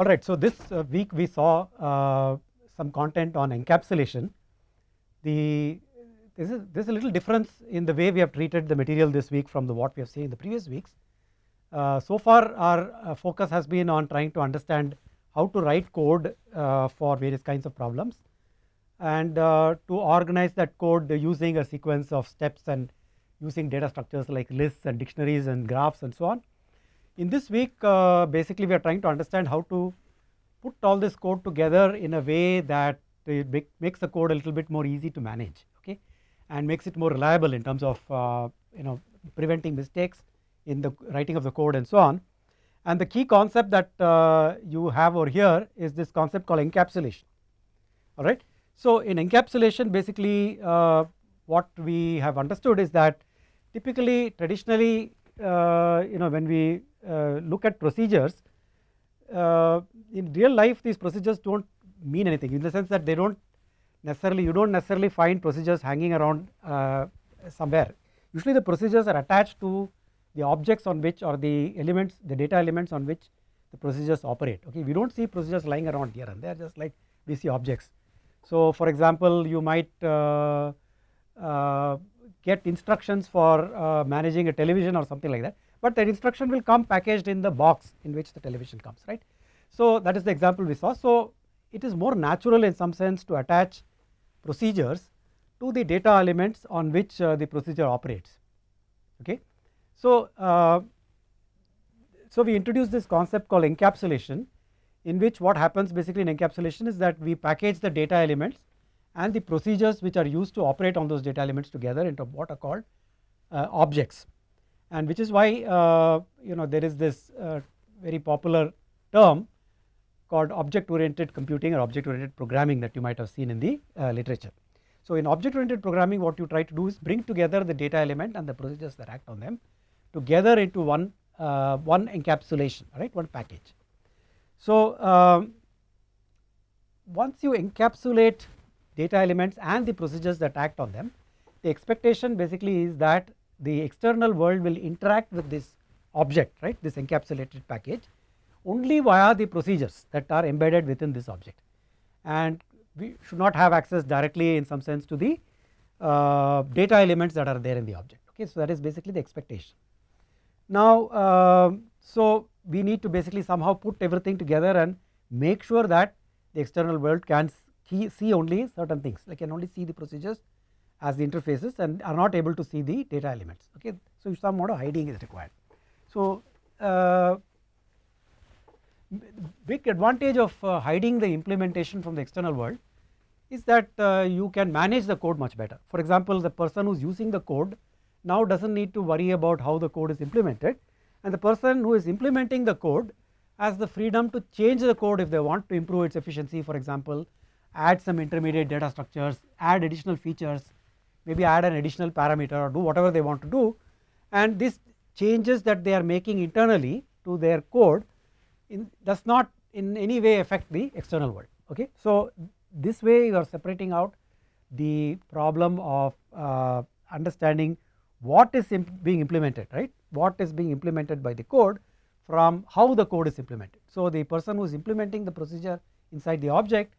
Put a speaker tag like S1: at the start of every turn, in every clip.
S1: Alright, so this week we saw some content on encapsulation. This is a little difference in the way we have treated the material this week from what we have seen in the previous weeks. So far our focus has been on trying to understand how to write code for various kinds of problems, and to organize that code using a sequence of steps and using data structures like lists and dictionaries and graphs and so on. In this week basically we are trying to understand how to put all this code together in a way that it makes the code a little bit more easy to manage, okay, and makes it more reliable in terms of preventing mistakes in the writing of the code and so on. And the key concept that you have over here is this concept called encapsulation. All right. So in encapsulation basically what we have understood is that typically traditionally when we look at procedures, in real life these procedures don't mean anything, in the sense that you don't necessarily find procedures hanging around somewhere. Usually the procedures are attached to the objects on which, or the data elements on which the procedures operate. Okay, we don't see procedures lying around here and there, just like we see objects. So for example, you might get instructions for managing a television or something like that, but that instruction will come packaged in the box in which the television comes, right. So that is the example we saw. So it is more natural in some sense to attach procedures to the data elements on which the procedure operates, okay. So so we introduced this concept called encapsulation, in which what happens basically in encapsulation is that we package the data elements and the procedures which are used to operate on those data elements together into what are called objects, and which is why there is this very popular term called object oriented computing or object oriented programming that you might have seen in the literature. So in object oriented programming what you try to do is bring together the data element and the procedures that act on them together into one encapsulation, right, one package. So once you encapsulate data elements and the procedures that act on them, the expectation basically is that the external world will interact with this object, right, this encapsulated package, only via the procedures that are embedded within this object, and we should not have access directly in some sense to the data elements that are there in the object, okay. So that is basically the expectation. Now so we need to basically somehow put everything together and make sure that the external world can see only certain things, like can only see the procedures as the interfaces and are not able to see the data elements, okay. So some amount of hiding is required. So big advantage of hiding the implementation from the external world is that you can manage the code much better. For example, the person who is using the code now doesn't need to worry about how the code is implemented, and the person who is implementing the code has the freedom to change the code if they want to improve its efficiency, for example, add some intermediate data structures, add additional features, maybe add an additional parameter or do whatever they want to do, and these changes that they are making internally to their code does not in any way affect the external world, okay. So this way you are separating out the problem of understanding what is being implemented, right, what is being implemented by the code from how the code is implemented. So the person who is implementing the procedure inside the object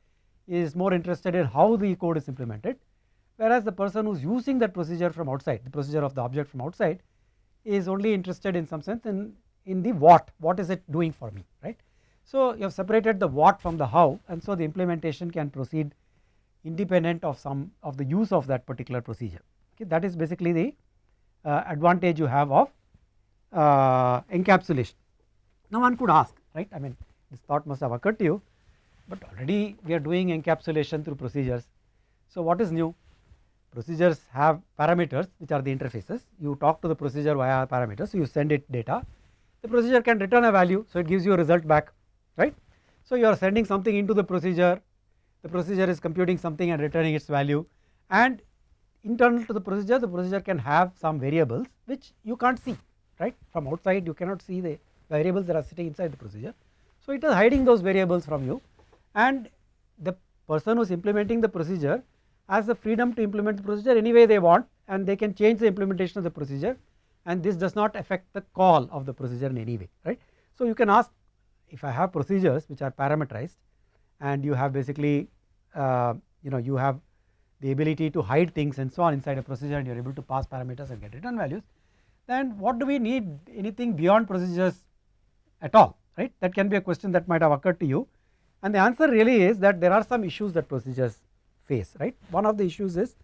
S1: is more interested in how the code is implemented, whereas the person who is using that procedure from outside, the procedure of the object from outside, is only interested in some sense in the what is it doing for me, right. So you have separated the what from the how, and so the implementation can proceed independent of some of the use of that particular procedure, okay. That is basically the advantage you have of encapsulation. Now one could ask, right, I mean this thought must have occurred to you, but already we are doing encapsulation through procedures, so what is new? Procedures have parameters which are the interfaces. You talk to the procedure via parameters, so you send it data, the procedure can return a value, so it gives you a result back, right. So you are sending something into the procedure is computing something and returning its value, and internal to the procedure can have some variables which you can't see, right, from outside you cannot see the variables that are sitting inside the procedure. So it is hiding those variables from you, and the person who is implementing the procedure has the freedom to implement the procedure any way they want, and they can change the implementation of the procedure, and this does not affect the call of the procedure in any way, right. So you can ask if I have procedures which are parameterized and you have basically you have the ability to hide things and so on inside a procedure, and you are able to pass parameters and get return values, then what do we need anything beyond procedures at all, right? That can be a question that might have occurred to you, and the answer really is that there are some issues that procedures face, right? One of the issues is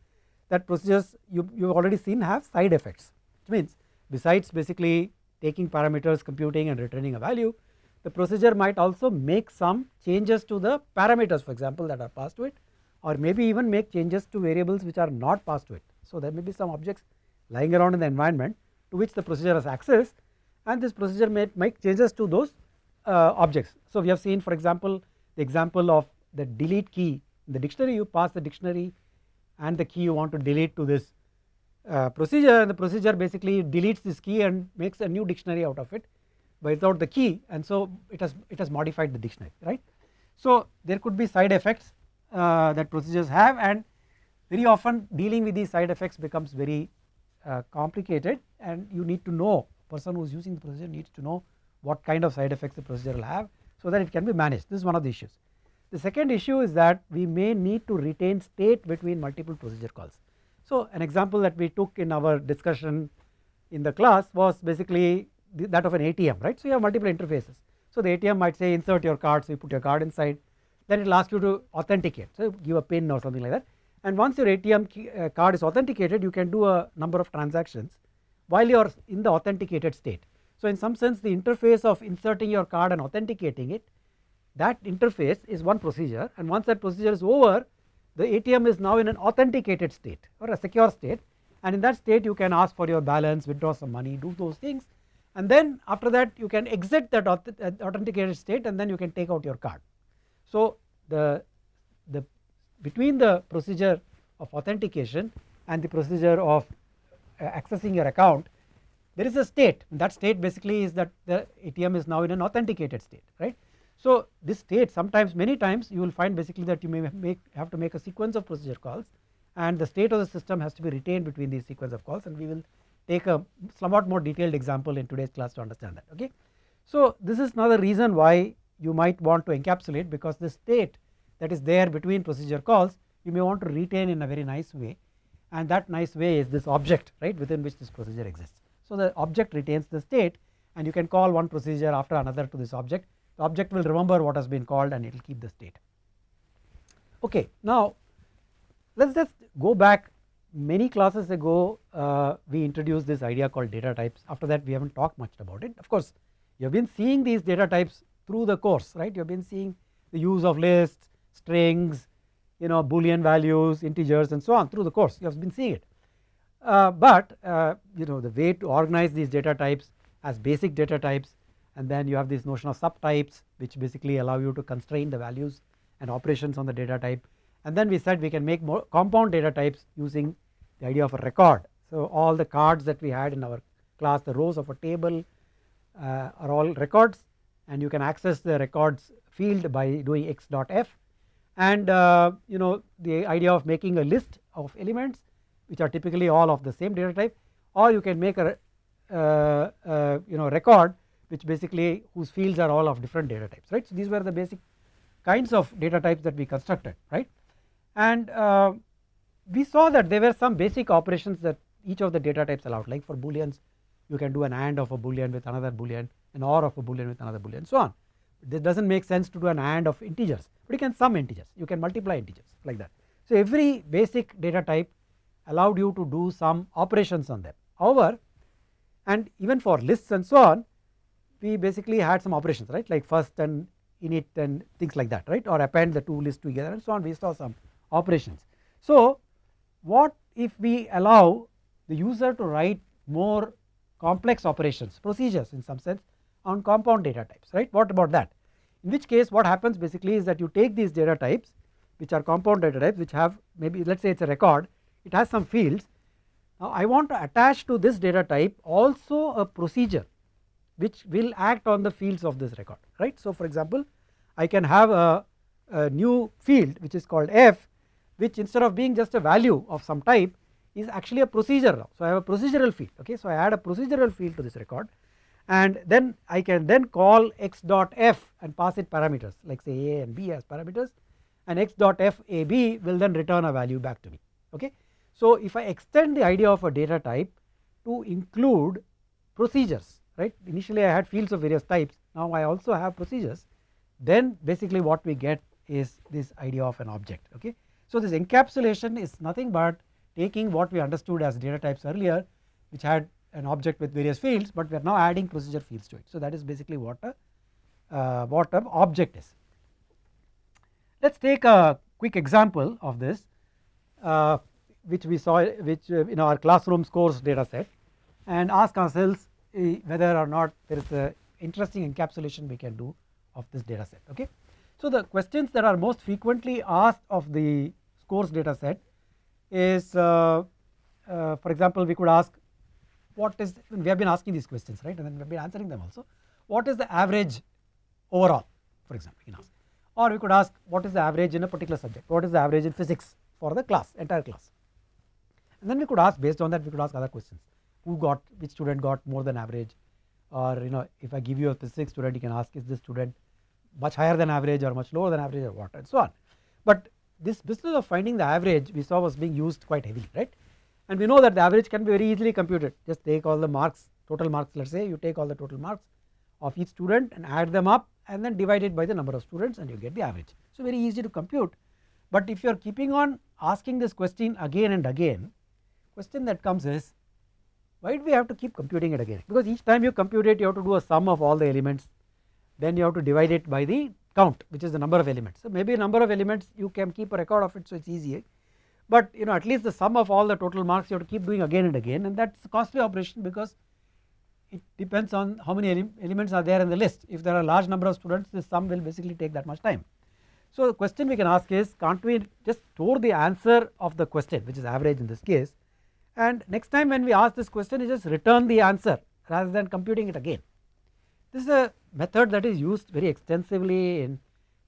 S1: that procedures you've already seen have side effects, which means besides basically taking parameters, computing and returning a value, the procedure might also make some changes to the parameters, for example, that are passed to it, or maybe even make changes to variables which are not passed to it. So there may be some objects lying around in the environment to which the procedure has access, and this procedure may make changes to those objects. So we have seen, for example, the example of the delete key in the dictionary. You pass the dictionary and the key you want to delete to this procedure, and the procedure basically deletes this key and makes a new dictionary out of it without the key, and so it has modified the dictionary, right? So there could be side effects that procedures have, and very often dealing with these side effects becomes very complicated, and you need to know, person who is using the procedure needs to know what kind of side effects the procedure will have so that it can be managed. This is one of the issues. The second issue is that we may need to retain state between multiple procedure calls. So an example that we took in our discussion in the class was basically that of an ATM, right? So you have multiple interfaces. So the ATM might say insert your card, so you put your card inside, then it will ask you to authenticate, so give a PIN or something like that, and once your ATM card is authenticated, you can do a number of transactions while you are in the authenticated state. So in some sense the interface of inserting your card and authenticating it, that interface is one procedure, and once that procedure is over, the ATM is now in an authenticated state or a secure state, and in that state you can ask for your balance, withdraw some money, do those things, and then after that you can exit that authenticated state and then you can take out your card. So the between the procedure of authentication and the procedure of accessing your account, there is a state, and that state basically is that the ATM is now in an authenticated state, right? So this state, sometimes, many times you will find basically that you may have to make a sequence of procedure calls, and the state of the system has to be retained between these sequence of calls, and we will take a somewhat more detailed example in today's class to understand that, okay? So this is another reason why you might want to encapsulate, because the state that is there between procedure calls you may want to retain in a very nice way, and that nice way is this object, right, within which this procedure exists. So the object retains the state, and you can call one procedure after another to this object. The object will remember what has been called and it will keep the state. Okay, now let us just go back. Many classes ago we introduced this idea called data types. After that we haven't talked much about it. Of course you have been seeing these data types through the course, right? You have been seeing the use of lists, strings, Boolean values, integers and so on through the course. You have been seeing it, but the way to organize these data types as basic data types, and then you have this notion of subtypes which basically allow you to constrain the values and operations on the data type, and then we said we can make more compound data types using the idea of a record. So all the cards that we had in our class, the rows of a table are all records, and you can access the records field by doing x.f, and the idea of making a list of elements which are typically all of the same data type, or you can make a record which basically whose fields are all of different data types, right? So these were the basic kinds of data types that we constructed, right? And we saw that there were some basic operations that each of the data types allowed, like for booleans you can do an AND of a boolean with another boolean, an OR of a boolean with another boolean, so on. This does not make sense to do an AND of integers, but you can sum integers, you can multiply integers like that. So every basic data type allowed you to do some operations on them. However, and even for lists and so on, we basically had some operations, right, like first and init and things like that, right, or append the two lists together and so on. We saw some operations. So what if we allow the user to write more complex operations, procedures in some sense, on compound data types, right? What about that? In which case what happens basically is that you take these data types which are compound data types, which have maybe, let's say it's a record, it has some fields. Now I want to attach to this data type also a procedure which will act on the fields of this record, right? So for example I can have a new field which is called f, which instead of being just a value of some type is actually a procedure now. So I have a procedural field, okay? So I add a procedural field to this record, and then I can then call x dot f and pass it parameters like say a and b as parameters, and x dot f a b will then return a value back to me. Okay. So if I extend the idea of a data type to include procedures, right, initially I had fields of various types, now I also have procedures, then basically what we get is this idea of an object. Okay. So this encapsulation is nothing but taking what we understood as data types earlier, which had an object with various fields, but we are now adding procedure fields to it. So that is basically what an object is. Let us take a quick example of this, which we saw, which in our classroom scores data set, and ask ourselves whether or not there is a interesting encapsulation we can do of this data set. Okay. So the questions that are most frequently asked of the scores data set is, for example, we could ask what is, we have been asking these questions, right, and then we have been answering them also. What is the average overall, for example, we can ask, or we could ask what is the average in a particular subject, what is the average in physics for the class, entire class, and then we could ask, based on that we could ask other questions, which student got more than average, or if I give you a physics student, you can ask, is this student much higher than average or much lower than average or what, and so on. But this business of finding the average we saw was being used quite heavily, right, and we know that the average can be very easily computed. Just take all the marks, total marks, let us say you take all the total marks of each student and add them up and then divide it by the number of students and you get the average. So very easy to compute, but if you are keeping on asking this question again and again, question that comes is, why do we have to keep computing it again? Because each time you compute it, you have to do a sum of all the elements, then you have to divide it by the count, which is the number of elements. So maybe a number of elements you can keep a record of it, so it's easy, but at least the sum of all the total marks you have to keep doing again and again, and that's a costly operation because it depends on how many elements are there in the list. If there are a large number of students, this sum will basically take that much time. So the question we can ask is, can't we just store the answer of the question, which is average in this case, and next time when we ask this question, you just return the answer rather than computing it again. This is a method that is used very extensively in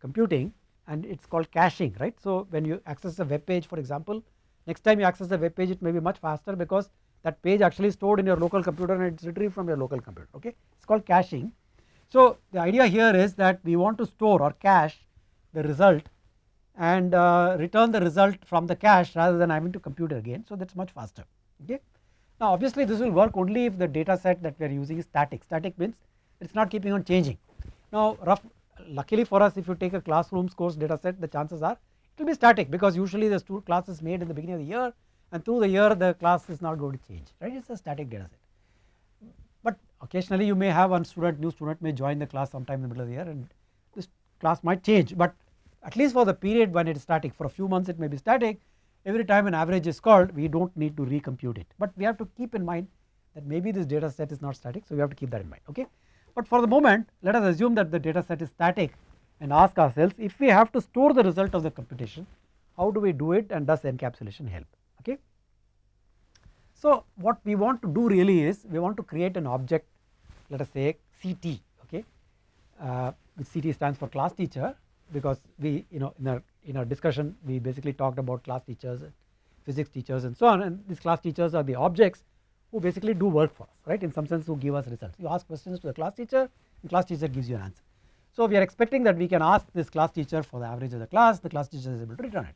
S1: computing, and it's called caching, right. So when you access a web page, for example, next time you access the web page, it may be much faster because that page actually stored in your local computer and it's retrieved from your local computer. Okay, it's called caching. So the idea here is that we want to store or cache the result and return the result from the cache rather than having to compute it again. So that's much faster. Okay. Now obviously this will work only if the data set that we are using is static. Static means it's not keeping on changing. Now luckily for us, if you take a classroom course data set, the chances are it will be static because usually the class is made in the beginning of the year, and through the year the class is not going to change, right. It's a static data set, but occasionally you may have one student, new student may join the class sometime in the middle of the year and this class might change, but at least for the period when it is static, for a few months it may be static, every time an average is called we do not need to recompute it, but we have to keep in mind that maybe this data set is not static, so we have to keep that in mind. Okay. But for the moment, let us assume that the data set is static and ask ourselves, if we have to store the result of the computation, how do we do it, and does encapsulation help? Okay. So what we want to do really is, we want to create an object, let us say CT, okay, which CT stands for class teacher, because we in our discussion we basically talked about class teachers, physics teachers and so on, and these class teachers are the objects who basically do work for us, right, in some sense who give us results. You ask questions to the class teacher and class teacher gives you an answer. So we are expecting that we can ask this class teacher for the average of the class teacher is able to return it.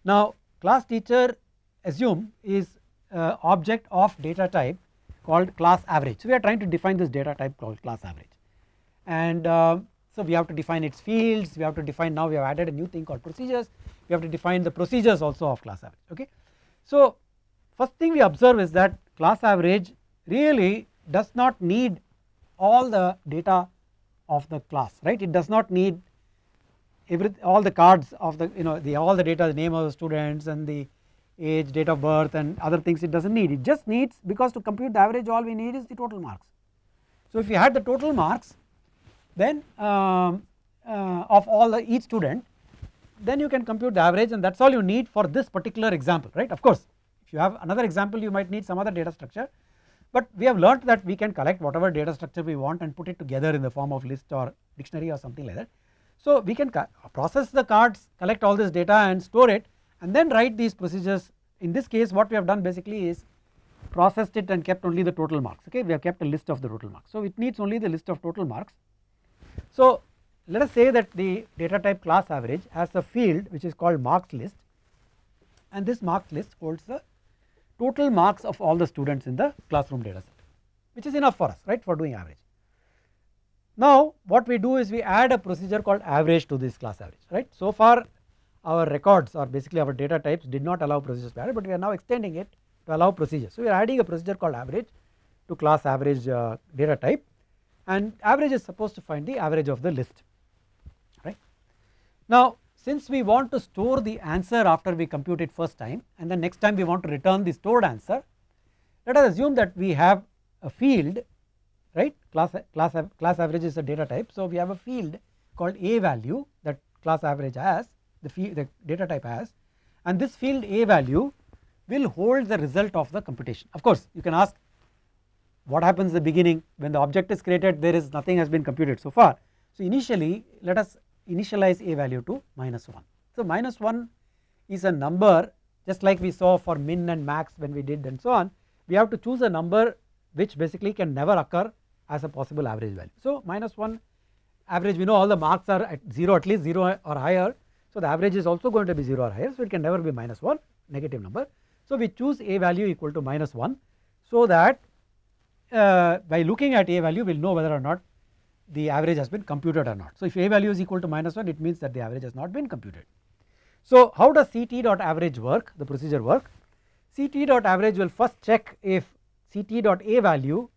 S1: Now class teacher, assume, is object of data type called class average. So we are trying to define this data type called class average, and so we have to define its fields, we have to define, now we have added a new thing called procedures, we have to define the procedures also of class average. Okay. So first thing we observe is that class average really does not need all the data of the class, right. It does not need all the cards of the all the data, the name of the students and the age, date of birth and other things it does not need. It just needs, because to compute the average all we need is the total marks. So if you had the total marks, then of each student, then you can compute the average, and that's all you need for this particular example, right. Of course if you have another example you might need some other data structure, but we have learnt that we can collect whatever data structure we want and put it together in the form of list or dictionary or something like that. So we can process the cards, collect all this data and store it, and then write these procedures. In this case what we have done basically is processed it and kept only the total marks. Okay, we have kept a list of the total marks. So it needs only the list of total marks. So let us say that the data type class average has a field which is called marks list, and this marks list holds the total marks of all the students in the classroom data set, which is enough for us, right, for doing average. Now what we do is we add a procedure called average to this class average, right. So far our records, or basically our data types, did not allow procedures to add, but we are now extending it to allow procedures. So we are adding a procedure called average to class average data type, and average is supposed to find the average of the list, right. Now since we want to store the answer after we compute it first time, and then next time we want to return the stored answer, let us assume that we have a field, right. Class average is a data type, so we have a field called a value that class average has, the data type has, and this field a value will hold the result of the computation. Of course you can ask, what happens at the beginning when the object is created? There is nothing has been computed so far. So initially let us initialize a value to -1. So -1 is a number, just like we saw for min and max when we did and so on. We have to choose a number which basically can never occur as a possible average value. So -1 average, we know all the marks are at 0, at least 0 or higher. So the average is also going to be 0 or higher, so it can never be -1, negative number. So we choose a value equal to -1, so that by looking at a value we will know whether or not the average has been computed or not. So if a value is equal to -1, it means that the average has not been computed. So how does ct.average work, the procedure work? ct.average will first check if ct.a value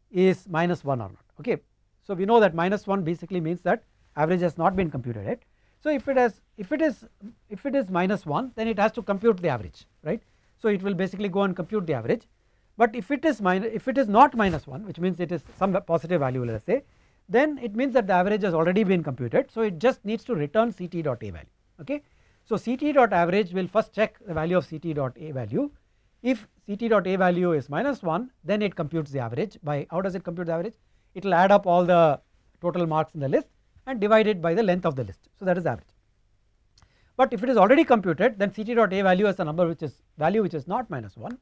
S1: is -1 or not. Okay, so we know that -1 basically means that average has not been computed yet. So if it is -1, then it has to compute the average, right. So it will basically go and compute the average. But if it is not -1, which means it is some positive value, let us say, then it means that the average has already been computed. So it just needs to return ct.a value. Okay, so ct.average will first check the value of ct.a value. If ct.a value is -1, then it computes the average. By how does it compute the average? It will add up all the total marks in the list and divide it by the length of the list. So that is average. But if it is already computed, then ct.a value is a number which is value which is not -1,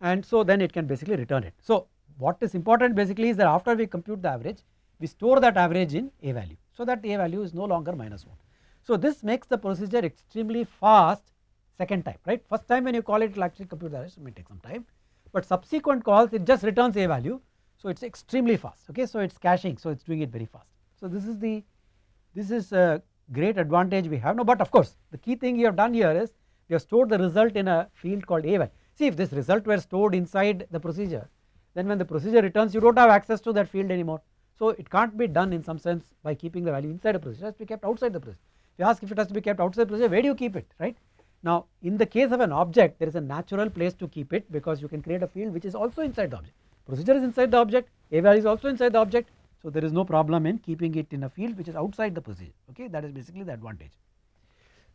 S1: and so then it can basically return it. So what is important basically is that after we compute the average, we store that average in a value, so that a value is no longer -1. So this makes the procedure extremely fast second time, right. First time when you call it, it will actually compute the average, it may take some time, but subsequent calls it just returns a value, so it is extremely fast. Okay, so it is caching, so it is doing it very fast. So this is a great advantage we have now. But of course the key thing you have done here is we have stored the result in a field called a value. See, if this result were stored inside the procedure, then when the procedure returns you do not have access to that field anymore. So it can't be done in some sense by keeping the value inside a procedure, it has to be kept outside the procedure. If you ask if it has to be kept outside the procedure, where do you keep it, right. Now in the case of an object there is a natural place to keep it, because you can create a field which is also inside the object. Procedure is inside the object, a value is also inside the object, so there is no problem in keeping it in a field which is outside the procedure. Okay, that is basically the advantage.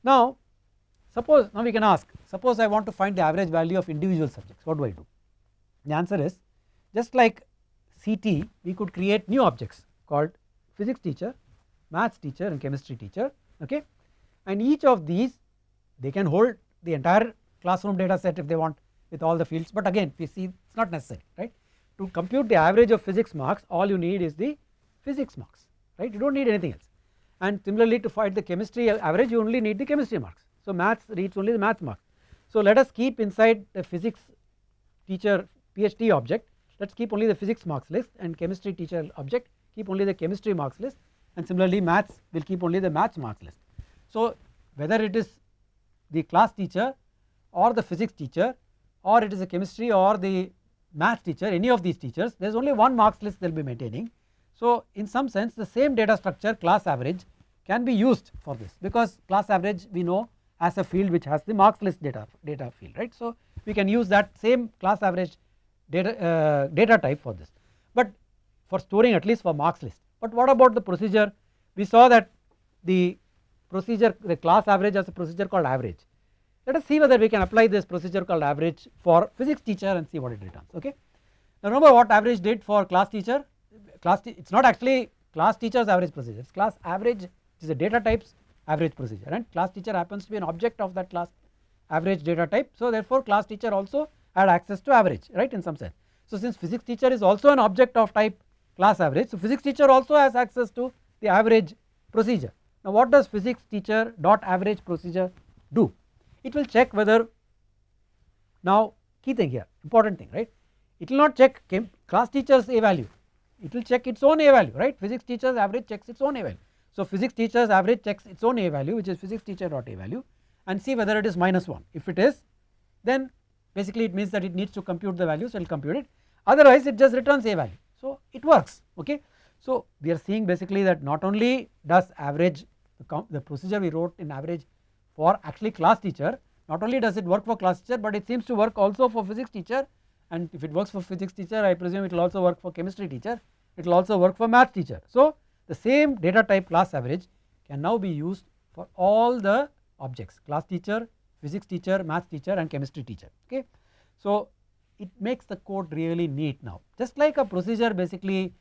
S1: Now we can ask, suppose I want to find the average value of individual subjects, what do I do? The answer is, just like CT, we could create new objects called physics teacher, maths teacher and chemistry teacher. Okay, and each of these, they can hold the entire classroom data set if they want with all the fields, but again we see it is not necessary, right. To compute the average of physics marks, all you need is the physics marks, right, you do not need anything else. And similarly to find the chemistry average, you only need the chemistry marks. So maths reads only the maths marks. So let us keep inside the physics teacher PhD object, let us keep only the physics marks list, and chemistry teacher object keep only the chemistry marks list, and similarly maths will keep only the maths marks list. So whether it is the class teacher or the physics teacher, or it is a chemistry or the math teacher, any of these teachers, there is only one marks list they will be maintaining. So in some sense the same data structure, class average, can be used for this, because class average we know as a field which has the marks list data field, right. So we can use that same class average data type for this, but for storing at least for marks list. But what about the procedure? We saw that the procedure, the class average has a procedure called average. Let us see whether we can apply this procedure called average for physics teacher and see what it returns. Okay, now remember what average did for class teacher. It is not actually class teacher's average procedure, it is class average, it is a data type's average procedure, and class teacher happens to be an object of that class average data type. So therefore class teacher also had access to average, right, in some sense. So since physics teacher is also an object of type class average, so physics teacher also has access to the average procedure. Now what does physics teacher dot average procedure do? It will check whether, now key thing here, important thing, right, it will not check class teacher's a value, it will check its own a value, right. Physics teacher's average checks its own a value. So physics teacher's average checks its own a value, which is physics teacher dot a value, and see whether it is -1. If it is, then basically it means that it needs to compute the value, so it will compute it, otherwise it just returns a value. So it works, okay. So we are seeing basically that not only does average, the procedure we wrote in average for actually class teacher, not only does it work for class teacher, but it seems to work also for physics teacher, and if it works for physics teacher, I presume it will also work for chemistry teacher, it will also work for math teacher. So the same data type class average can now be used for all the objects, class teacher, physics teacher, math teacher and chemistry teacher, okay. So it makes the code really neat now. Just like a procedure, basically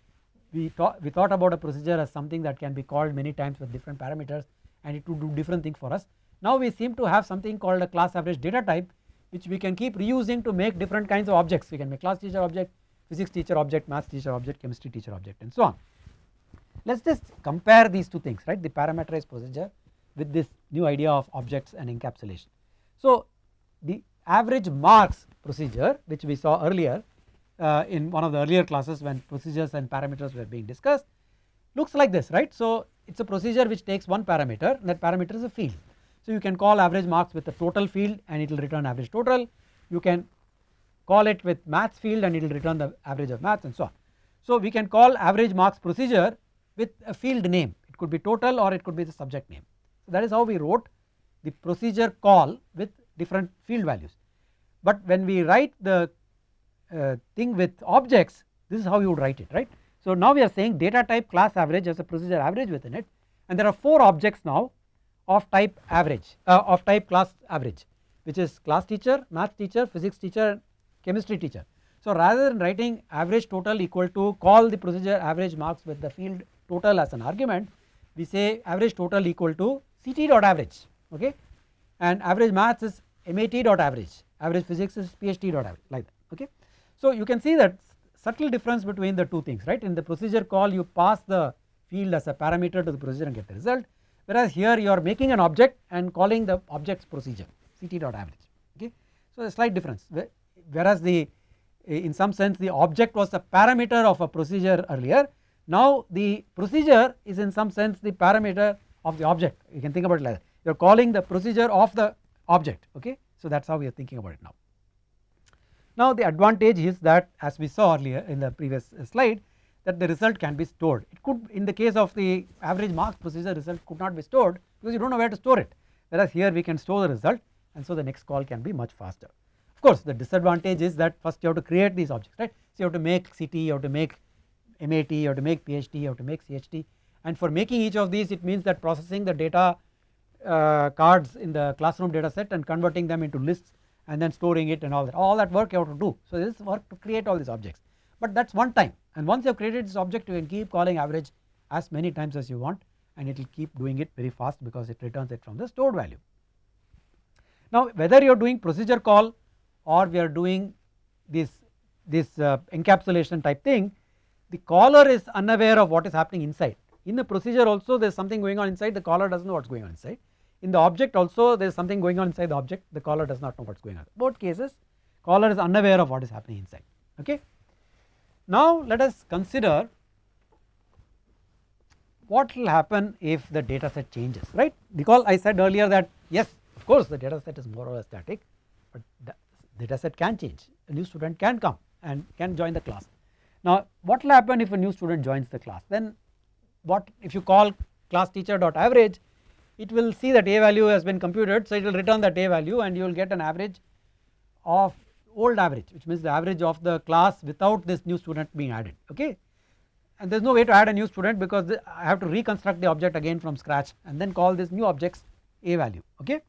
S1: we thought about a procedure as something that can be called many times with different parameters and it would do different things for us. Now we seem to have something called a class average data type, which we can keep reusing to make different kinds of objects. We can make class teacher object, physics teacher object, math teacher object, chemistry teacher object and so on. Let us just compare these two things, right, the parameterized procedure with this new idea of objects and encapsulation. So the average marks procedure, which we saw earlier in one of the earlier classes when procedures and parameters were being discussed, looks like this, right. So it is a procedure which takes one parameter, and that parameter is a field. So you can call average marks with the total field and it will return average total, you can call it with maths field and it will return the average of maths and so on. So we can call average marks procedure with a field name, it could be total or it could be the subject name. So that is how we wrote the procedure call with different field values. But when we write the thing with objects, this is how you would write it, right. So now we are saying data type class average has a procedure average within it, and there are 4 objects now of type average, of type class average, which is class teacher, math teacher, physics teacher, chemistry teacher. So rather than writing average total equal to call the procedure average marks with the field total as an argument, we say average total equal to CT dot average, okay, and average maths is MAT dot average, average physics is PhD dot average, like that, okay. So you can see that subtle difference between the two things, right. In the procedure call you pass the field as a parameter to the procedure and get the result, whereas here you are making an object and calling the object's procedure CT dot average, okay. So a slight difference, whereas the in some sense the object was a parameter of a procedure earlier, now the procedure is in some sense the parameter of the object, you can think about it like that, you are calling the procedure of the object, okay. So that is how we are thinking about it now. Now the advantage is that, as we saw earlier in the previous slide, that the result can be stored. It could, in the case of the average marks procedure, result could not be stored because you do not know where to store it, whereas here we can store the result, and so the next call can be much faster. Of course the disadvantage is that first you have to create these objects, right. So you have to make CT, you have to make MAT, you have to make PhD, you have to make CHT, and for making each of these it means that processing the data cards in the classroom data set and converting them into lists and then storing it and all that work you have to do. So this is work to create all these objects, but that is one time, and once you have created this object you can keep calling average as many times as you want and it will keep doing it very fast because it returns it from the stored value. Now whether you are doing procedure call or we are doing this encapsulation type thing, the caller is unaware of what is happening inside. In the procedure also there is something going on inside, the caller does not know what is going on inside. In the object also there is something going on inside the object, the caller does not know what is going on. Both cases caller is unaware of what is happening inside, okay. Now let us consider what will happen if the data set changes, right. Because I said earlier that yes, of course the data set is more or less static, but the data set can change, a new student can come and can join the class. Now what will happen if a new student joins the class? Then what if you call class teacher dot average, it will see that a value has been computed, so it will return that a value and you will get an average of old average, which means the average of the class without this new student being added, okay. And there is no way to add a new student because I have to reconstruct the object again from scratch and then call this new object's a value, okay,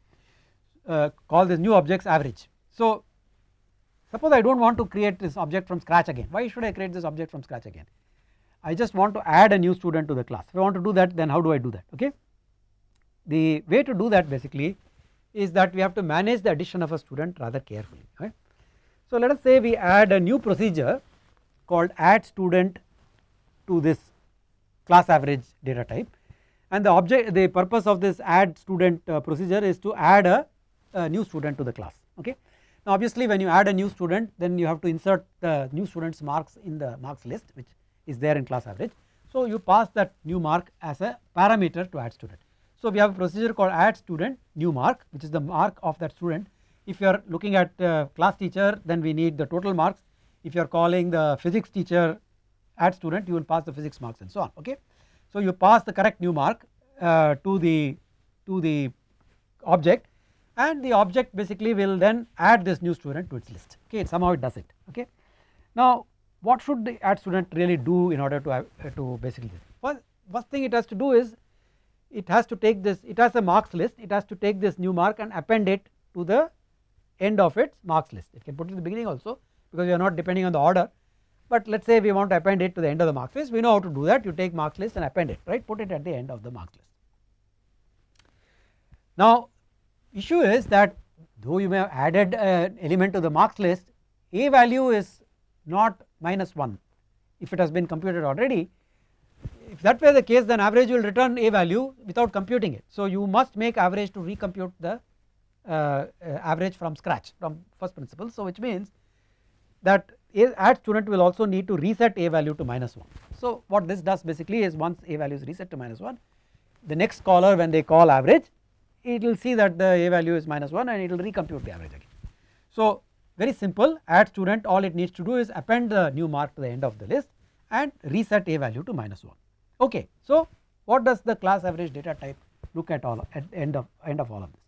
S1: call this new object's average. So suppose I do not want to create this object from scratch again, why should I create this object from scratch again? I just want to add a new student to the class. If I want to do that, then how do I do that, okay. The way to do that basically is that we have to manage the addition of a student rather carefully, right. So let us say we add a new procedure called add student to this class average data type, and the purpose of this add student procedure is to add a new student to the class. Okay. Now obviously when you add a new student, then you have to insert the new student's marks in the marks list which is there in class average. So you pass that new mark as a parameter to add student. So we have a procedure called add student new mark, which is the mark of that student. If you are looking at class teacher, then we need the total marks. If you are calling the physics teacher add student, you will pass the physics marks and so on. Okay. So you pass the correct new mark to the object, and the object basically will then add this new student to its list. Okay, somehow it does it. Okay. Now what should the add student really do in order to basically do? Well, first thing it has to do is it has to take this, it has a marks list, it has to take this new mark and append it to the end of its marks list. It can put it in the beginning also because we are not depending on the order, but let us say we want to append it to the end of the marks list. We know how to do that. You take marks list and append it, right, put it at the end of the marks list. Now issue is that though you may have added an element to the marks list, a value is not -1 if it has been computed already. If that were the case, then average will return a value without computing it. So you must make average to recompute the average from scratch, from first principle. So which means that add student will also need to reset a value to -1. So what this does basically is once a value is reset to -1, the next caller when they call average, it will see that the a value is -1 and it will recompute the average again. So very simple, add student, all it needs to do is append the new mark to the end of the list and reset a value to -1. Okay. So what does the class average data type look at all at end of all of this?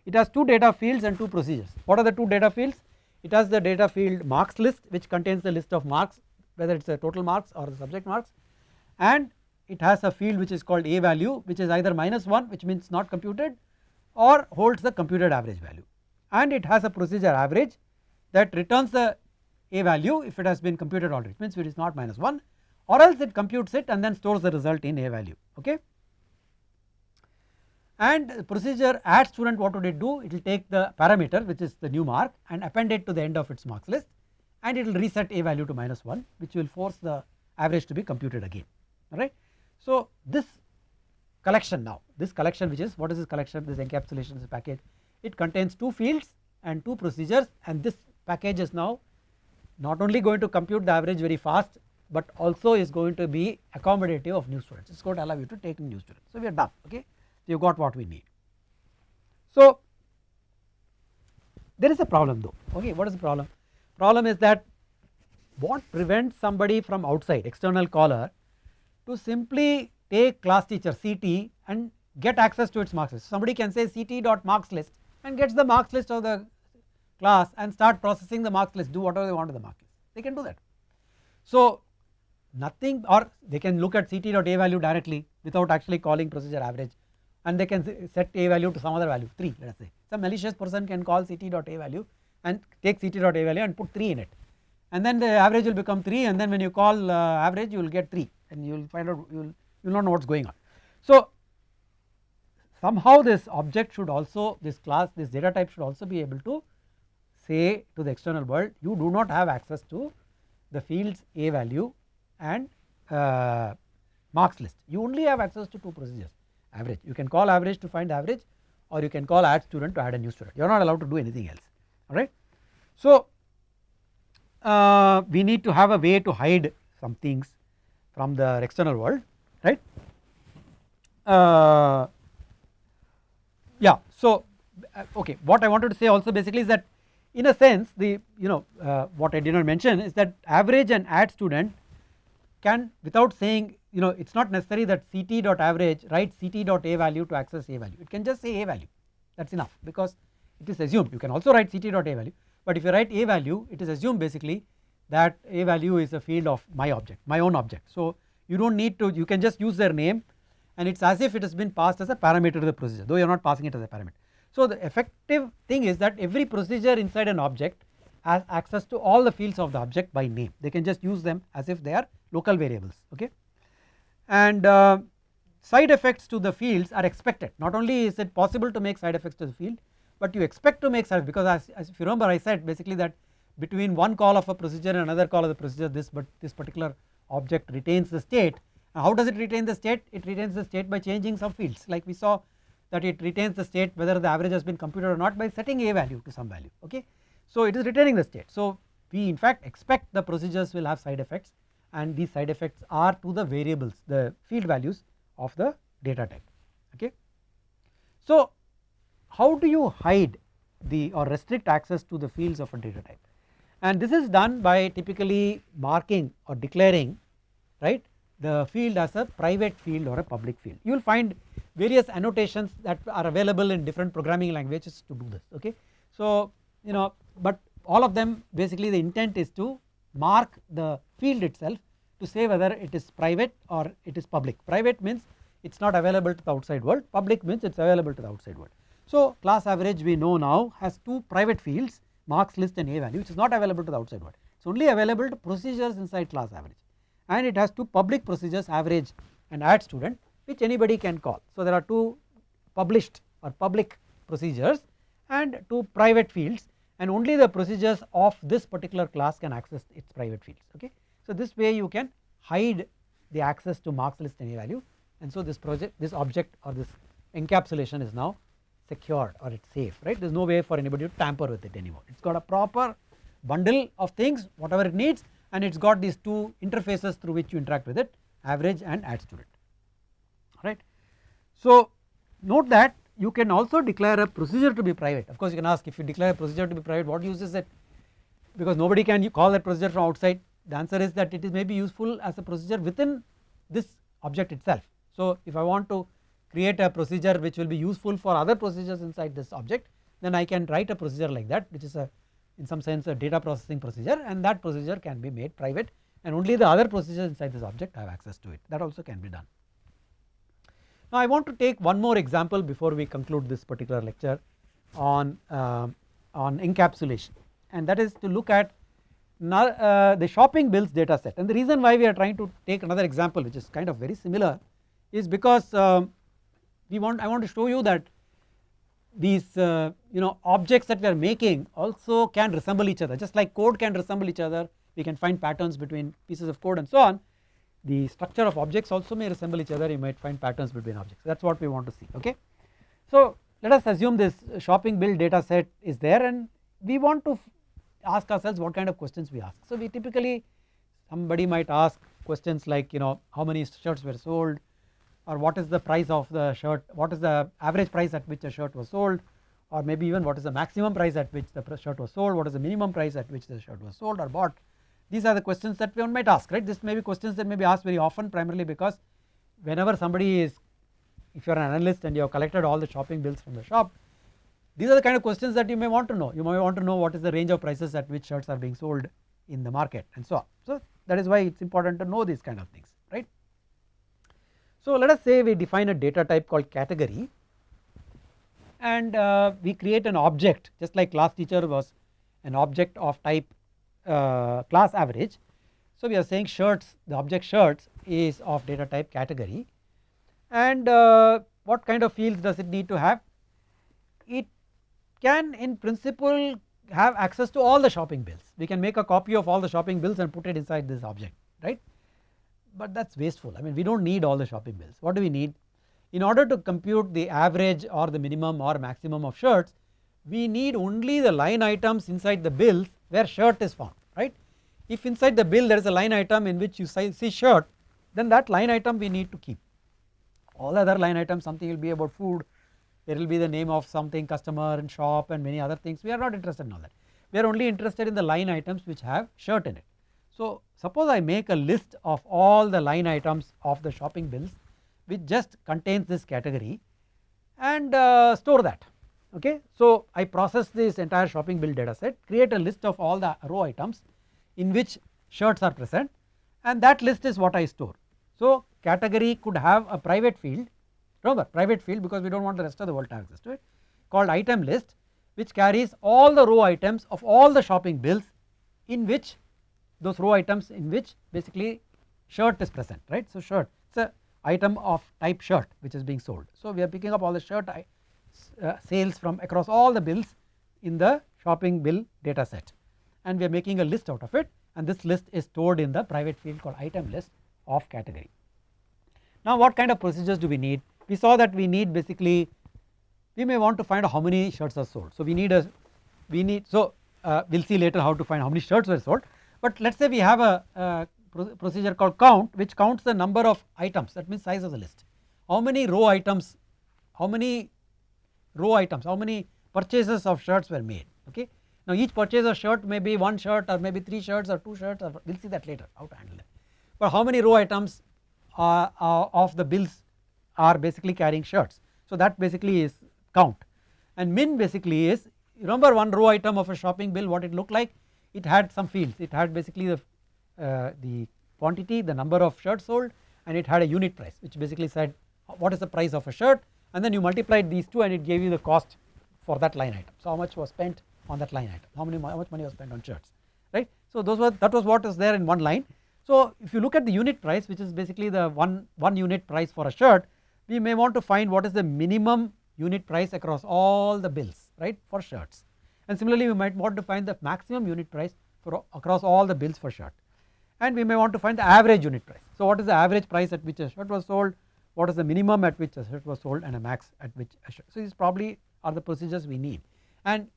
S1: It has two data fields and two procedures. What are the two data fields? It has the data field marks list, which contains the list of marks, whether it is a total marks or the subject marks, and it has a field which is called a value, which is either -1, which means not computed, or holds the computed average value, and it has a procedure average that returns the a value if it has been computed already. It means it is not -1, or else it computes it and then stores the result in a value. Okay. And procedure add student, what would it do? It will take the parameter which is the new mark and append it to the end of its marks list, and it will reset a value to -1, which will force the average to be computed again. Alright. So this collection now, this collection, which is, what is this collection? This encapsulation is a package. It contains two fields and two procedures, and this package is now not only going to compute the average very fast, but also is going to be accommodative of new students. It is going to allow you to take in new students. So we are done. Okay. So you got what we need. So there is a problem though. Okay, what is the problem? Problem is that what prevents somebody from outside, external caller, to simply take class teacher CT and get access to its marks list. Somebody can say ct.markslist and gets the marks list of the class and start processing the marks list, do whatever they want to the marks list. They can do that. So nothing, or they can look at ct.a value directly without actually calling procedure average, and they can set a value to some other value, 3 let us say. Some malicious person can call ct.a value and take ct.a value and put 3 in it, and then the average will become 3, and then when you call average you will get 3 and you will find out, you will not know what is going on. So somehow this object should also, this class, this data type should also be able to say to the external world, you do not have access to the fields a value and marks list. You only have access to two procedures, average. You can call average to find average, or you can call add student to add a new student. You are not allowed to do anything else. Alright. So we need to have a way to hide some things from the external world, right. Yeah. So okay, what I wanted to say also basically is that in a sense the what I did not mention is that average and add student can, without saying, it is not necessary that ct.average write ct.a value to access a value. It can just say a value, that is enough, because it is assumed. You can also write ct.a value, but if you write a value, it is assumed basically that a value is a field of my object, my own object. So you do not need to, you can just use their name, and it is as if it has been passed as a parameter to the procedure, though you are not passing it as a parameter. So the effective thing is that every procedure inside an object has access to all the fields of the object by name. They can just use them as if they are local variables. Okay. And side effects to the fields are expected. Not only is it possible to make side effects to the field, but you expect to make side, because as if you remember I said basically that between one call of a procedure and another call of the procedure this particular object retains the state. And how does it retain the state? It retains the state by changing some fields, like we saw that it retains the state whether the average has been computed or not by setting a value to some value, okay. So it is retaining the state. So we in fact expect the procedures will have side effects, and these side effects are to the variables, the field values of the data type, okay. So how do you hide or restrict access to the fields of a data type? And this is done by typically marking or declaring, right, the field as a private field or a public field. You will find various annotations that are available in different programming languages to do this, okay. So but all of them basically the intent is to mark the field itself to say whether it is private or it is public. Private means it is not available to the outside world, public means it is available to the outside world. So class average we know now has two private fields, marks list and a value, which is not available to the outside world. It is only available to procedures inside class average, and it has two public procedures, average and add student, which anybody can call. So there are two published or public procedures and two private fields, and only the procedures of this particular class can access its private fields, okay. So this way you can hide the access to marks list and a value, and so this object or this encapsulation is now secured or it's safe, right. There is no way for anybody to tamper with it anymore. It's got a proper bundle of things, whatever it needs, and it's got these two interfaces through which you interact with it, average and add student, right. So note that you can also declare a procedure to be private. Of course you can ask, if you declare a procedure to be private, what use is it? Because nobody can call that procedure from outside. The answer is that it is maybe useful as a procedure within this object itself. So if I want to create a procedure which will be useful for other procedures inside this object, then I can write a procedure like that, which is in some sense a data processing procedure, and that procedure can be made private, and only the other procedures inside this object have access to it. That also can be done. Now I want to take one more example before we conclude this particular lecture on encapsulation, and that is to look at the shopping bills data set. And the reason why we are trying to take another example which is kind of very similar is because I want to show you that these objects that we are making also can resemble each other. Just like code can resemble each other, we can find patterns between pieces of code and so on. The structure of objects also may resemble each other, you might find patterns between objects. That is what we want to see, okay. So let us assume this shopping bill data set is there, and we want to ask ourselves what kind of questions we ask. So we typically, somebody might ask questions like how many shirts were sold, or what is the price of the shirt, what is the average price at which a shirt was sold, or maybe even what is the maximum price at which the shirt was sold, what is the minimum price at which the shirt was sold or bought. These are the questions that one might ask, right. This may be questions that may be asked very often, primarily because whenever somebody is, if you are an analyst and you have collected all the shopping bills from the shop, these are the kind of questions that you may want to know. You may want to know what is the range of prices at which shirts are being sold in the market and so on. So that is why it is important to know these kind of things, right. So let us say we define a data type called category, and we create an object just like class teacher was an object of type class average. So we are saying shirts, the object shirts is of data type category, and what kind of fields does it need to have? It can in principle have access to all the shopping bills. We can make a copy of all the shopping bills and put it inside this object, right. But that is wasteful. I mean, we do not need all the shopping bills. What do we need? In order to compute the average or the minimum or maximum of shirts, we need only the line items inside the bills where shirt is found, right. If inside the bill there is a line item in which you see shirt, then that line item we need to keep. All other line items, something will be about food, there will be the name of something, customer and shop and many other things. We are not interested in all that. We are only interested in the line items which have shirt in it. So suppose I make a list of all the line items of the shopping bills which just contains this category and store that, okay. So I process this entire shopping bill data set, create a list of all the row items in which shirts are present, and that list is what I store. So category could have a private field, remember private field because we do not want the rest of the world to have access to it, called item list, which carries all the row items of all the shopping bills in which those row items in which basically shirt is present, right. So shirt, it is a item of type shirt which is being sold. So we are picking up all the shirt sales from across all the bills in the shopping bill data set, and we are making a list out of it, and this list is stored in the private field called item list of category. Now what kind of procedures do we need? We saw that we need basically, we may want to find how many shirts are sold. So we'll see later how to find how many shirts were sold, but let's say we have a procedure called count, which counts the number of items, that means size of the list. How many row items, how many purchases of shirts were made, okay. Now each purchase of shirt may be 1 shirt or maybe 3 shirts or 2 shirts, or we'll see that later how to handle it. But how many row items of the bills are basically carrying shirts, so that basically is count. And min basically is, remember one row item of a shopping bill, what it looked like, it had some fields, it had basically the quantity, the number of shirts sold, and it had a unit price which basically said what is the price of a shirt, and then you multiplied these two and it gave you the cost for that line item. So how much was spent on that line item, how much money was spent on shirts, right. So that was what is there in one line. So if you look at the unit price, which is basically the one unit price for a shirt, we may want to find what is the minimum unit price across all the bills, right, for shirts. And similarly we might want to find the maximum unit price for across all the bills for shirt, and we may want to find the average unit price. So what is the average price at which a shirt was sold, what is the minimum at which a shirt was sold, and a max at which a shirt. So these probably are the procedures we need. And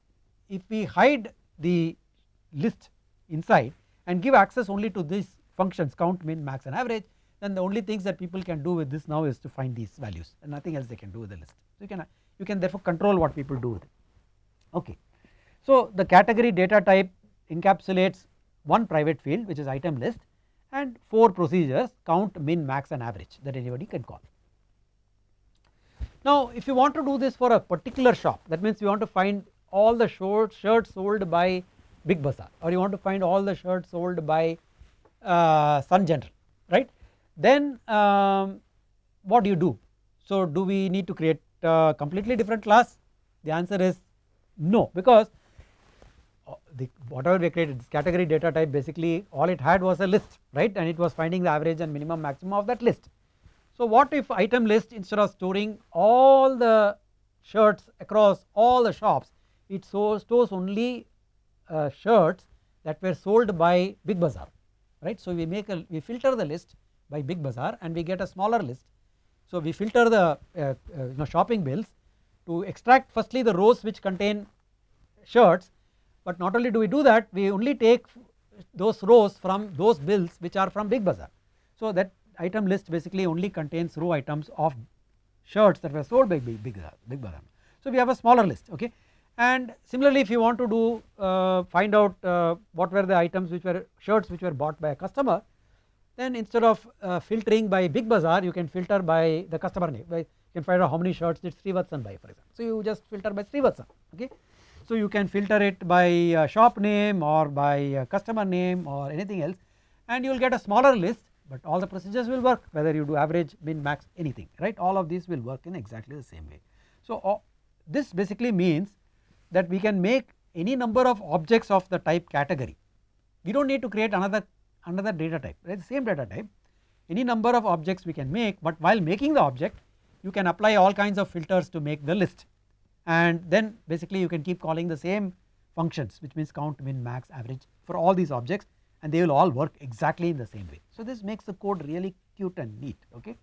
S1: if we hide the list inside and give access only to these functions count, min, max and average, then the only things that people can do with this now is to find these values, and nothing else they can do with the list. So you can therefore control what people do with it. Okay. So the category data type encapsulates one private field which is item list and 4 procedures count, min, max and average that anybody can call. Now if you want to do this for a particular shop, that means you want to find all the shirts sold by Big Bazaar, or you want to find all the shirts sold by Sun General, right, then what do you do? So do we need to create a completely different class? The answer is no, because whatever we created, this category data type, basically all it had was a list, right, and it was finding the average and minimum maximum of that list. So what if item list, instead of storing all the shirts across all the shops, it stores only shirts that were sold by Big Bazaar, right. So we filter the list by Big Bazaar and we get a smaller list. So we filter the shopping bills to extract firstly the rows which contain shirts, but not only do we do that, we only take those rows from those bills which are from Big Bazaar. So that item list basically only contains row items of shirts that were sold by Big Bazaar. So we have a smaller list, okay. And similarly if you want to do find out what were the items which were shirts which were bought by a customer, then instead of filtering by Big Bazaar, you can filter by the customer name. You can find out how many shirts did Srivatsan buy, for example. So you just filter by Srivatsan, okay. So you can filter it by shop name or by customer name or anything else, and you will get a smaller list, but all the procedures will work, whether you do average, min, max, anything, right, all of these will work in exactly the same way. So this basically means that we can make any number of objects of the type category. We do not need to create another data type, right, the same data type, any number of objects we can make, but while making the object you can apply all kinds of filters to make the list, and then basically you can keep calling the same functions, which means count, min, max, average for all these objects, and they will all work exactly in the same way. So this makes the code really cute and neat, okay.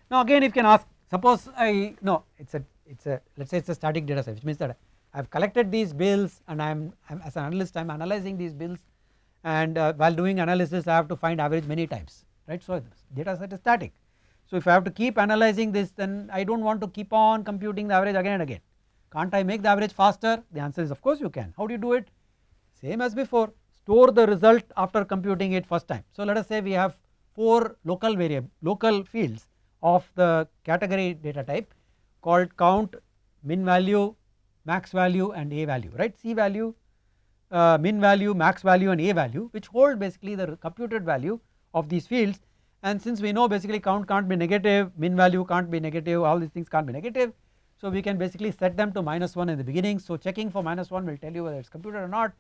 S1: Now again if you can ask, suppose let's say it's a static data set, which means that I have collected these bills and I'm as an analyst I am analyzing these bills, and while doing analysis I have to find average many times, right. So this data set is static. So if I have to keep analyzing this, then I do not want to keep on computing the average again and again. Can't I make the average faster? The answer is of course you can. How do you do it? Same as before, store the result after computing it first time. So let us say we have 4 local fields of the category data type called count, min value, max value and a value, right, c value, min value, max value and a value, which hold basically the computed value of these fields. And since we know basically count can't be negative, min value can't be negative, all these things can't be negative, so we can basically set them to -1 in the beginning. So checking for -1 will tell you whether it is computed or not.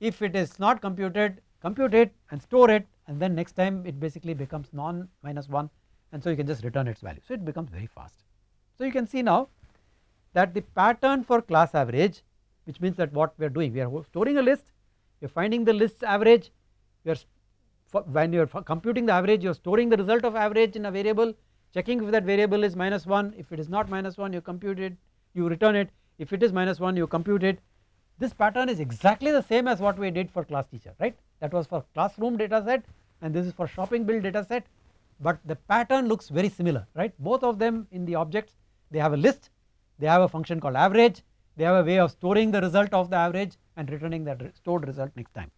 S1: If it is not computed, compute it and store it, and then next time it basically becomes -1, and so you can just return its value. So it becomes very fast. So you can see now that the pattern for class average, which means that what we are doing, we are storing a list you're finding the list's average, when you're computing the average, you're storing the result of average in a variable, checking if that variable is -1, if it is not -1 you compute it, you return it, if it is -1 you compute it. This pattern is exactly the same as what we did for class teacher, right? That was for classroom data set and this is for shopping bill data set, but the pattern looks very similar, right? Both of them in the objects, they have a list, they have a function called average, they have a way of storing the result of the average and returning that stored result next time.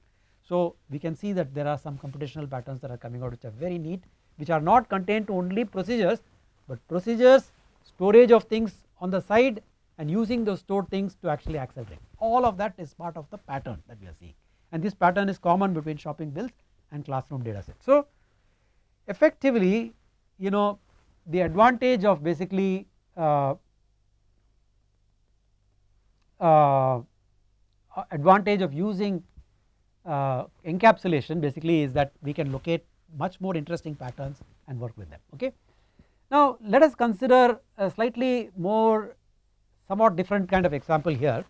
S1: So we can see that there are some computational patterns that are coming out which are very neat, which are not contained to only procedures, but procedures, storage of things on the side and using those stored things to actually accelerate. All of that is part of the pattern that we are seeing, and this pattern is common between shopping bills and classroom data set. So effectively, you know, the advantage of basically advantage of using encapsulation basically is that we can locate much more interesting patterns and work with them. Okay. Now let us consider a slightly more somewhat different kind of example here,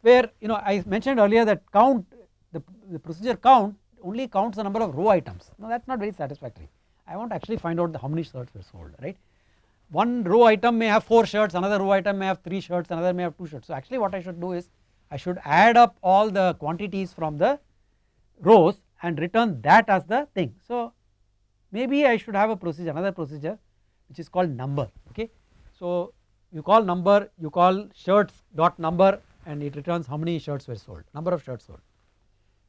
S1: where I mentioned earlier that count, the procedure count only counts the number of row items. Now that is not very satisfactory. I want to actually find out how many shirts were sold, right? One row item may have 4 shirts, another row item may have 3 shirts, another may have 2 shirts. So actually what I should do is I should add up all the quantities from the rows and return that as the thing. So maybe I should have a procedure, another procedure which is called number. Okay. So you call number, you call shirts dot number and it returns how many shirts were sold, number of shirts sold.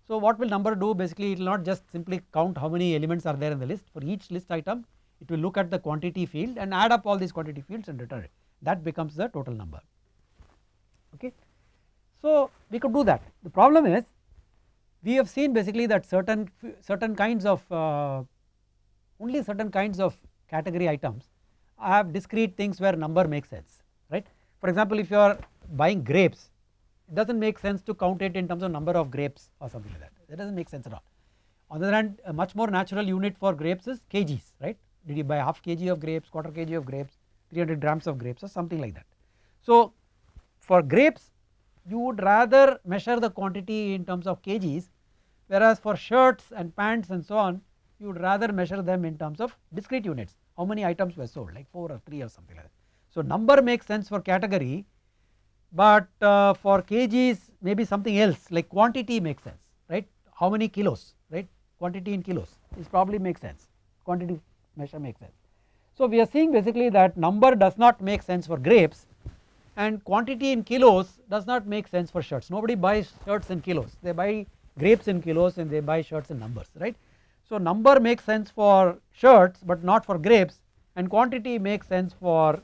S1: So what will number do? Basically it will not just simply count how many elements are there in the list. For each list item it will look at the quantity field and add up all these quantity fields and return it. That becomes the total number. Okay. So we could do that. The problem is we have seen basically that certain kinds of only certain kinds of category items have discrete things where number makes sense, right? For example, if you are buying grapes, it does not make sense to count it in terms of number of grapes or something like that. That does not make sense at all. On the other hand, a much more natural unit for grapes is kgs, right? Did you buy half kg of grapes, quarter kg of grapes, 300 grams of grapes or something like that. So for grapes you would rather measure the quantity in terms of kgs, whereas for shirts and pants and so on you would rather measure them in terms of discrete units, how many items were sold, like 4 or 3 or something like that. So number makes sense for category, but for kgs maybe something else like quantity makes sense, right? How many kilos, right? Quantity in kilos is probably makes sense, quantity measure makes sense. So we are seeing basically that number does not make sense for grapes and quantity in kilos does not make sense for shirts. Nobody buys shirts in kilos, they buy grapes in kilos and they buy shirts in numbers, right? So number makes sense for shirts but not for grapes, and quantity makes sense for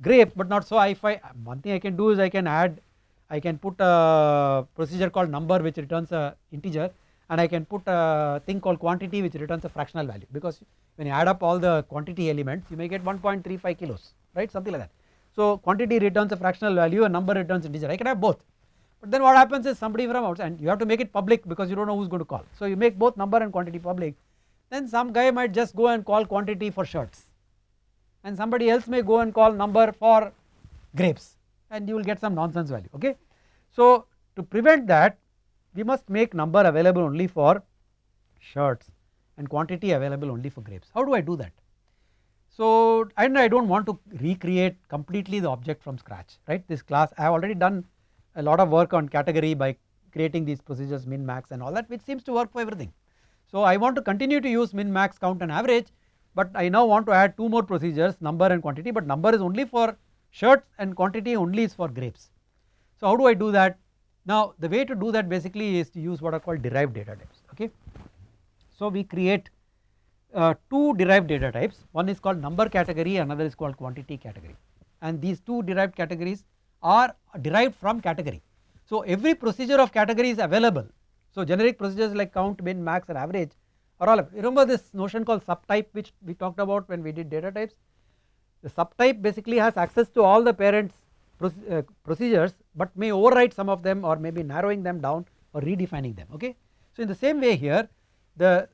S1: grapes but not. So one thing I can do is I can put a procedure called number which returns a integer, and I can put a thing called quantity which returns a fractional value, because when you add up all the quantity elements you may get 1.35 kilos, right, something like that. So quantity returns a fractional value and number returns integer. I can have both, but then what happens is somebody from outside, and you have to make it public because you do not know who is going to call. So you make both number and quantity public, then some guy might just go and call quantity for shirts and somebody else may go and call number for grapes and you will get some nonsense value. Okay. So to prevent that we must make number available only for shirts and quantity available only for grapes. How do I do that? So I do not want to recreate completely the object from scratch, right? This class I have already done a lot of work on category by creating these procedures min, max and all that, which seems to work for everything. So I want to continue to use min, max, count and average, but I now want to add 2 more procedures, number and quantity, but number is only for shirts and quantity only is for grapes. So how do I do that? Now the way to do that basically is to use what are called derived data types. Okay. So we create 2 derived data types, one is called number category, another is called quantity category, and these 2 derived categories are derived from category. So every procedure of category is available. So generic procedures like count, min, max and average are all available. Remember this notion called subtype which we talked about when we did data types. The subtype basically has access to all the parents procedures but may override some of them or maybe narrowing them down or redefining them. Okay. So in the same way here the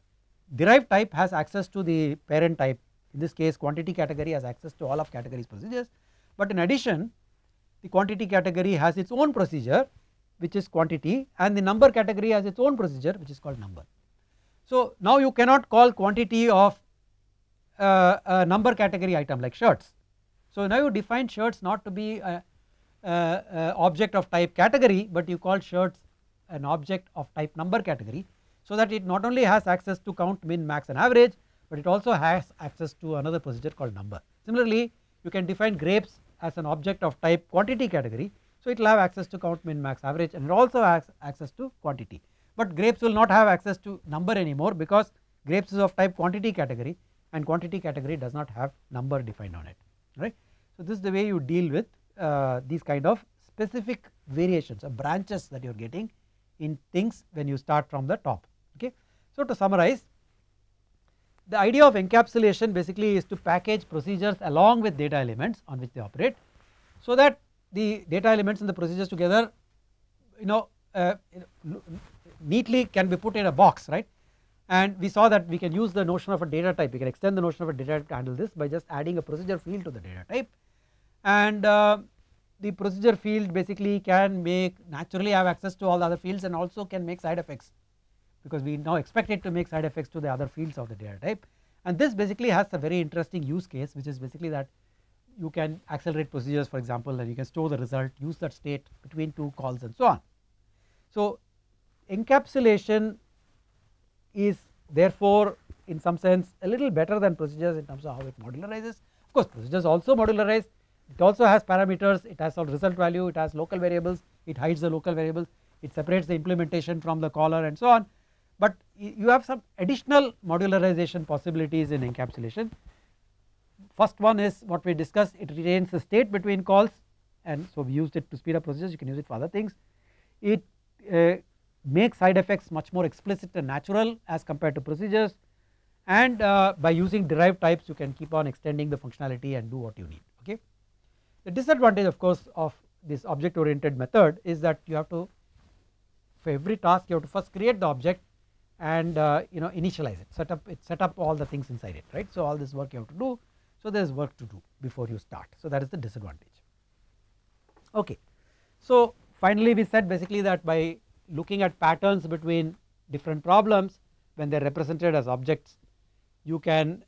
S1: derived type has access to the parent type, in this case quantity category has access to all of categories procedures, but in addition the quantity category has its own procedure which is quantity, and the number category has its own procedure which is called number. So now you cannot call quantity of a number category item like shirts. So now you define shirts not to be a object of type category, but you call shirts an object of type number category, so that it not only has access to count, min, max and average, but it also has access to another procedure called number. Similarly, you can define grapes as an object of type quantity category, so it will have access to count, min, max, average, and it also has access to quantity. But grapes will not have access to number anymore, because grapes is of type quantity category and quantity category does not have number defined on it, right. So this is the way you deal with these kind of specific variations or branches that you are getting in things when you start from the top, okay. So to summarize, the idea of encapsulation basically is to package procedures along with data elements on which they operate, so that the data elements and the procedures together neatly can be put in a box, right. And we saw that we can use the notion of a data type, we can extend the notion of a data type to handle this by just adding a procedure field to the data type, and the procedure field basically can naturally have access to all the other fields and also can make side effects, because we now expect it to make side effects to the other fields of the data type. And this basically has a very interesting use case, which is basically that you can accelerate procedures, for example, and you can store the result, use that state between two calls and so on. So encapsulation is therefore in some sense a little better than procedures in terms of how it modularizes. Of course procedures also modularize, it also has parameters, it has a result value, it has local variables, it hides the local variables, it separates the implementation from the caller and so on, but you have some additional modularization possibilities in encapsulation. First one is what we discussed, it retains the state between calls, and so we used it to speed up procedures, you can use it for other things. It makes side effects much more explicit and natural as compared to procedures, and by using derived types you can keep on extending the functionality and do what you need, okay. The disadvantage of course of this object oriented method is that you have to, for every task you have to first create the object and initialize it, set up all the things inside it, right. So all this work you have to do, so there is work to do before you start, so that is the disadvantage, okay. So finally we said basically that by looking at patterns between different problems when they are represented as objects, you can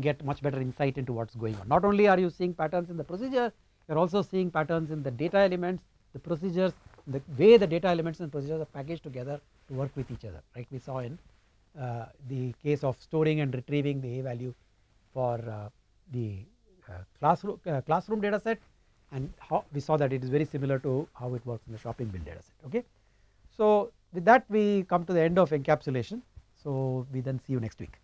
S1: get much better insight into what is going on. Not only are you seeing patterns in the procedure, you are also seeing patterns in the data elements, the procedures, the way the data elements and procedures are packaged together to work with each other, right. We saw in the case of storing and retrieving the A value for the classroom data set, and how we saw that it is very similar to how it works in the shopping bill data set, okay. So with that we come to the end of encapsulation, so we then see you next week.